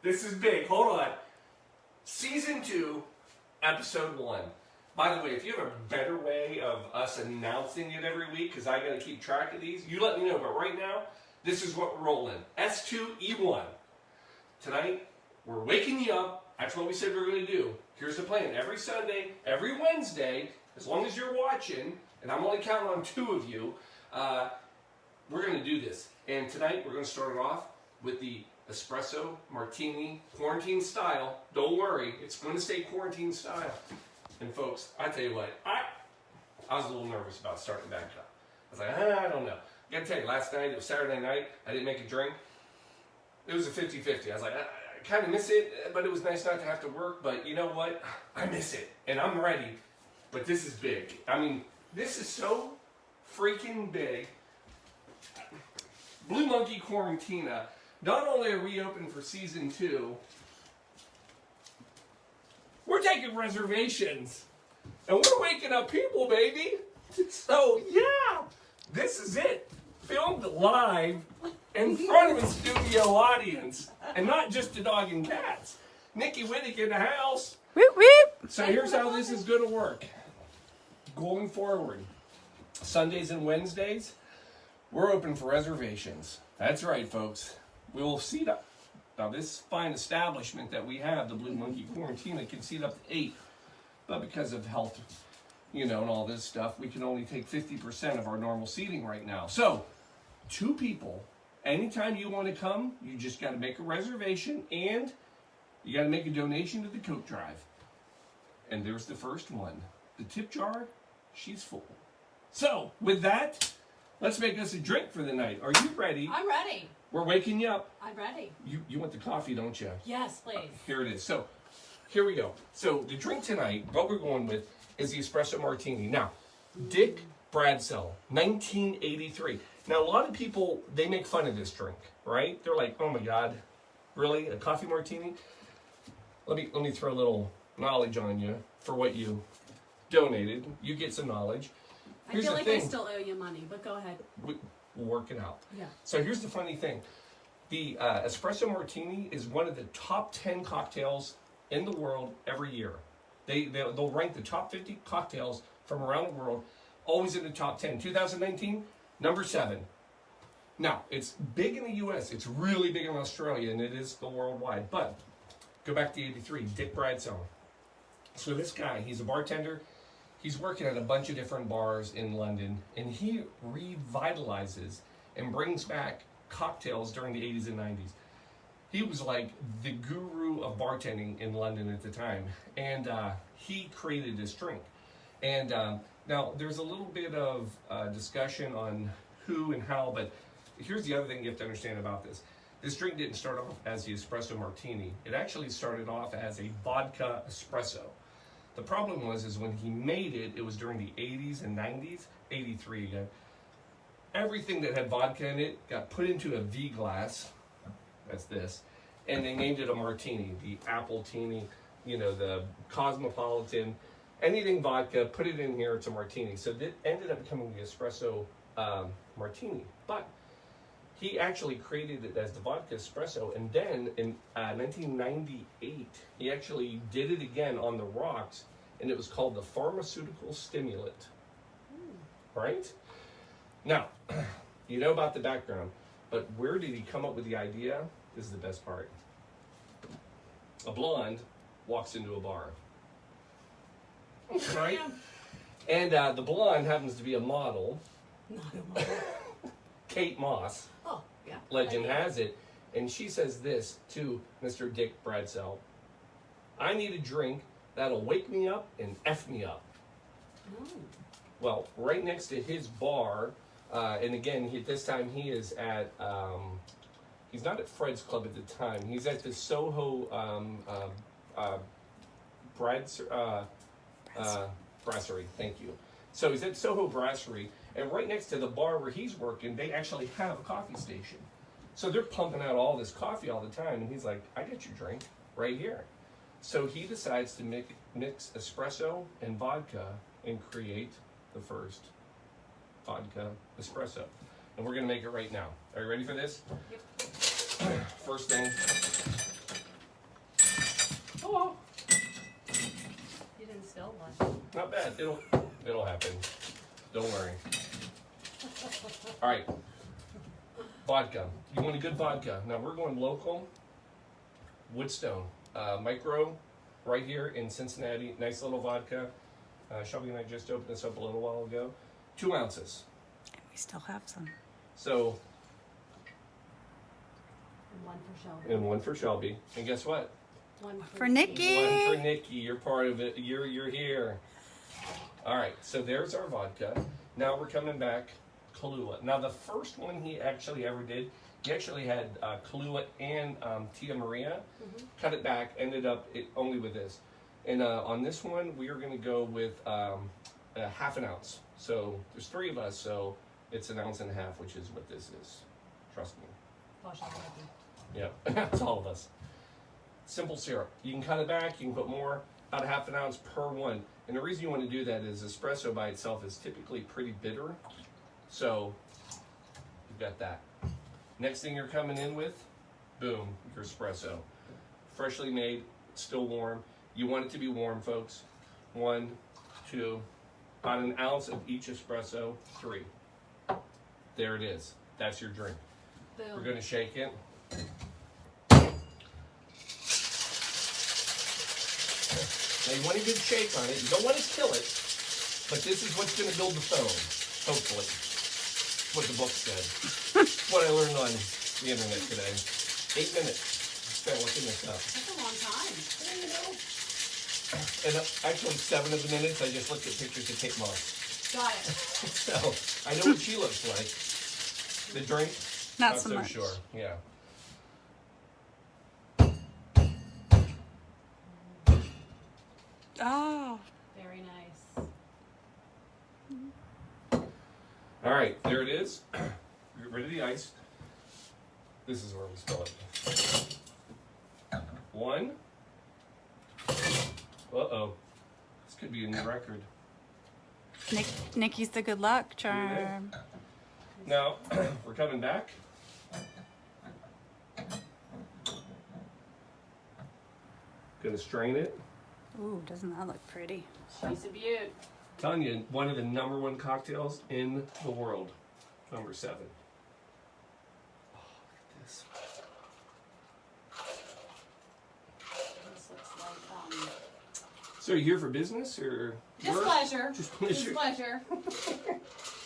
This is big. Hold on. Season 2, Episode 1. By the way, if you have a better way of us announcing it every week, because I got to keep track of these, you let me know. But right now, this is what we're rolling. S2E1. Tonight, we're waking you up. That's what we said we were going to do. Here's the plan. Every Sunday, every Wednesday, as long as you're watching, and I'm only counting on 2 of you, we're going to do this. And tonight, we're going to start it off with the Espresso Martini, quarantine style. Don't worry, it's going to stay quarantine style. And folks, I tell you what, I was a little nervous about starting back up. I was like, I don't know. I gotta tell you, last night, it was Saturday night, I didn't make a drink. It was a 50-50. I was like, I kind of miss it, but it was nice not to have to work. But you know what? I miss it, and I'm ready. But this is big. I mean, this is so freaking big. Blue Monkey Quarantina. Not only are we open for season 2, we're taking reservations. And we're waking up people, baby. So, yeah, this is it. Filmed live in front of a studio audience. And not just the dog and cats. Nikki Wittick in the house. Whoop, whoop. So here's how this is going to work. Going forward, Sundays and Wednesdays, we're open for reservations. That's right, folks. We will seat up. Now, this fine establishment that we have, the Blue Monkey Quarantina, can seat up to 8. But because of health, and all this stuff, we can only take 50% of our normal seating right now. So, 2 people, anytime you want to come, you just got to make a reservation and you got to make a donation to the coat drive. And there's the first one. The tip jar, she's full. So, with that, let's make us a drink for the night. Are you ready? I'm ready. We're waking you up. I'm ready. You want the coffee, don't you? Yes, please. Here it is. So, here we go. So, the drink tonight, what we're going with, is the Espresso Martini. Now, Dick Bradsell, 1983. Now, a lot of people, they make fun of this drink, right? They're like, oh my God, really? A coffee martini? Let me throw a little knowledge on you for what you donated. You get some knowledge. Here's I feel the like thing. I still owe you money, but go ahead. We'll work it out. Yeah. So here's the funny thing. The Espresso Martini is one of the top 10 cocktails in the world every year. They'll rank the top 50 cocktails from around the world, always in the top 10. 2019, number 7. Now, it's big in the U.S. It's really big in Australia, and it is the worldwide. But go back to 83, Dick Bradsell. So this guy, he's a bartender. He's working at a bunch of different bars in London, and he revitalizes and brings back cocktails during the 80s and 90s. He was like the guru of bartending in London at the time, and he created this drink. And now, there's a little bit of discussion on who and how, but here's the other thing you have to understand about this. This drink didn't start off as the Espresso Martini. It actually started off as a vodka espresso. The problem was when he made it, it was during the 80s and 90s, 83 again. Everything that had vodka in it got put into a V glass, that's this, and they named it a martini, the Appletini, the Cosmopolitan, anything vodka, put it in here, it's a martini. So that ended up becoming the Espresso Martini. But he actually created it as the vodka espresso, and then in 1998, he actually did it again on the rocks, and it was called the pharmaceutical stimulant. Right? Now, you know about the background, but where did he come up with the idea? This is the best part. A blonde walks into a bar. Right? And the blonde happens to be a model. Not a model. Kate Moss. Oh, yeah. Legend has it. And she says this to Mr. Dick Bradsell. I need a drink that'll wake me up and F me up. Oh. Well, right next to his bar, and again, this time he is at, he's not at Fred's Club at the time. He's at the Soho Brasserie. Thank you. So he's at Soho Brasserie, and right next to the bar where he's working, they actually have a coffee station. So they're pumping out all this coffee all the time, and he's like, I got your drink right here. So he decides to mix espresso and vodka and create the first vodka espresso. And we're going to make it right now. Are you ready for this? Yep. First thing, Oh, You didn't spill one. not bad. It'll happen. Don't worry. All right. Vodka. You want a good vodka. Now we're going local. Woodstone. Micro right here in Cincinnati. Nice little vodka. Shelby and I just opened this up a little while ago. 2 ounces. We still have some. So, And one for Shelby. and one for Shelby. And guess what? One For Nikki. One for Nikki. You're part of it. You're here. All right. So there's our vodka. Now we're coming back. Kahlua. Now the first one he actually ever did, he actually had Kahlua and Tia Maria. Cut it back. Ended up only with this. And on this one, we are going to go with a half an ounce. So there's 3 of us, so it's 1.5 ounces, which is what this is. Trust me. Wash out Nikki. Yeah, that's all of us. Simple syrup. You can cut it back, you can put more, about a half an ounce per one. And the reason you want to do that is espresso by itself is typically pretty bitter. So you've got that. Next thing you're coming in with, boom, your espresso. Freshly made, still warm. You want it to be warm, folks. 1, 2, about 1 ounce of each espresso, 3. There it is. That's your drink. Boom. We're going to shake it. Now you want a good shake on it. You don't want to kill it, but this is what's going to build the foam, hopefully. That's what the book said. That's what I learned on the internet today. 8 minutes spent looking this up. That's a long time. And actually 7 of the minutes I just looked at pictures of Kate Moss. Got it. So I know what she looks like. The drink, Not so much. sure. Yeah. Oh. Very nice. All right, there it is. Get rid of the ice. This is where we spill it. 1. Uh-oh. This could be a new record. Nikki's the good luck charm. Now, we're coming back. Gonna strain it. Ooh, doesn't that look pretty? She's a beaut. Telling you, one of the #1 cocktails in the world. Number 7. Oh, look at this. This looks like, So you here for business or just work? pleasure. Just pleasure. Just pleasure.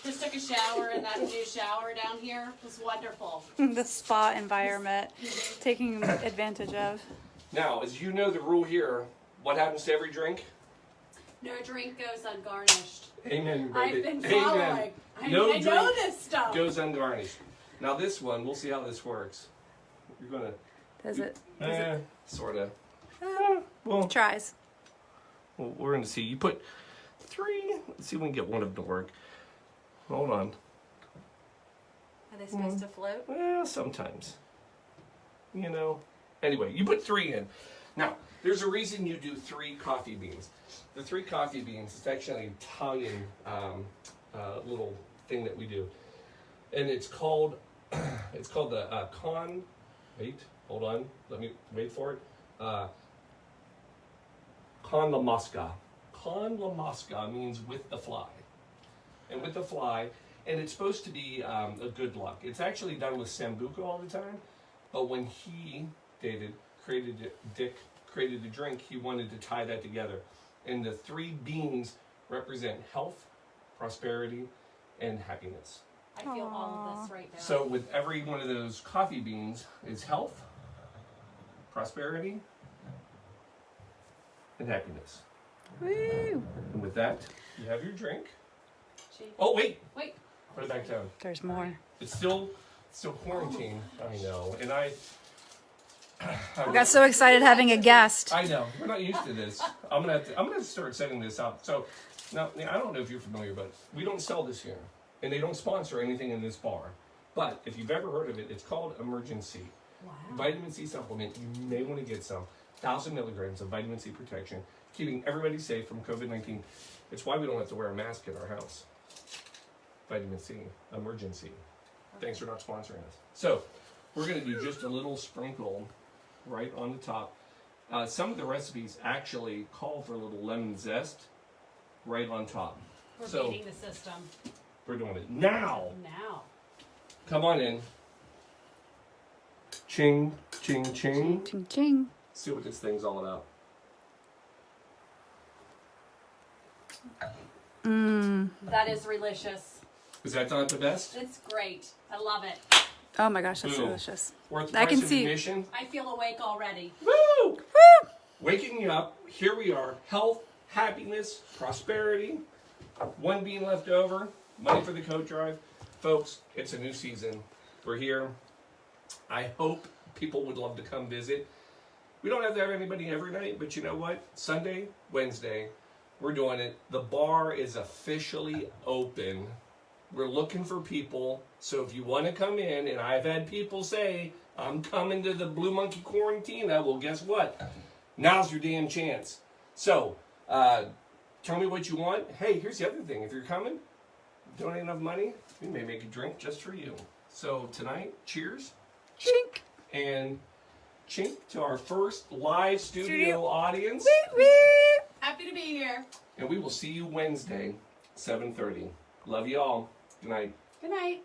Just took a shower in that new shower down here. It was wonderful. The spa environment, taking advantage of. Now, as you know the rule here, what happens to every drink? No drink goes ungarnished. Amen, I've baby. been Amen. following. I No know drink this stuff. goes ungarnished. Now this one, we'll see how this works. You're gonna, Does it? sorta. Well, tries. Well, we're gonna see. You put 3. Let's see if we can get one of them to work. Hold on. Are they supposed to float? Well, sometimes. You know. Anyway, you put 3 in. Now, there's a reason you do 3 coffee beans. The 3 coffee beans is actually an Italian little thing that we do, and it's called the con. Wait, hold on. Let me wait for it. Con la mosca. Con la mosca means with the fly, and with the fly, and it's supposed to be a good luck. It's actually done with sambuca all the time, but when Dick created the drink, he wanted to tie that together. And the 3 beans represent health, prosperity, and happiness. I feel all of this right now. So with every one of those coffee beans is health, prosperity, and happiness. Woo! And with that, you have your drink. She- Oh, wait. Wait. Put it back down. There's more. It's still quarantine. I know. And I Got so excited having a guest. I know. We're not used to this. I'm gonna have to start setting this up. So now I don't know if you're familiar, but we don't sell this here, and they don't sponsor anything in this bar. But if you've ever heard of it, it's called Emergency Wow. Vitamin C supplement. You may want to get some. 1,000 milligrams of vitamin C protection, keeping everybody safe from COVID-19. It's why we don't have to wear a mask in our house. Vitamin C, Emergency. Thanks for not sponsoring us. So we're gonna do just a little sprinkle right on the top. Some of the recipes actually call for a little lemon zest right on top. We're So- beating the system We're doing it now. now. Come on in. Ching, ching, ching. Ching ching. See what this thing's all about. That is delicious. Is that not the best? It's great. I love it. Oh my gosh, that's Boom. delicious. Worth the I price can of see- admission. I feel awake already. Woo! Waking you up. Here we are. Health, happiness, prosperity. One bean left over. Money for the coat drive. Folks, it's a new season. We're here. I hope people would love to come visit. We don't have to have anybody every night, but you know what? Sunday, Wednesday, we're doing it. The bar is officially open. We're looking for people. So if you want to come in, and I've had people say, I'm coming to the Blue Monkey Quarantina, well, guess what? Now's your damn chance. So, tell me what you want. Hey, here's the other thing. If you're coming, donate enough money, we may make a drink just for you. So tonight, cheers. Chink. And chink to our first live studio audience. Happy to be here. And we will see you Wednesday, 7:30. Love you all. Good night. Good night.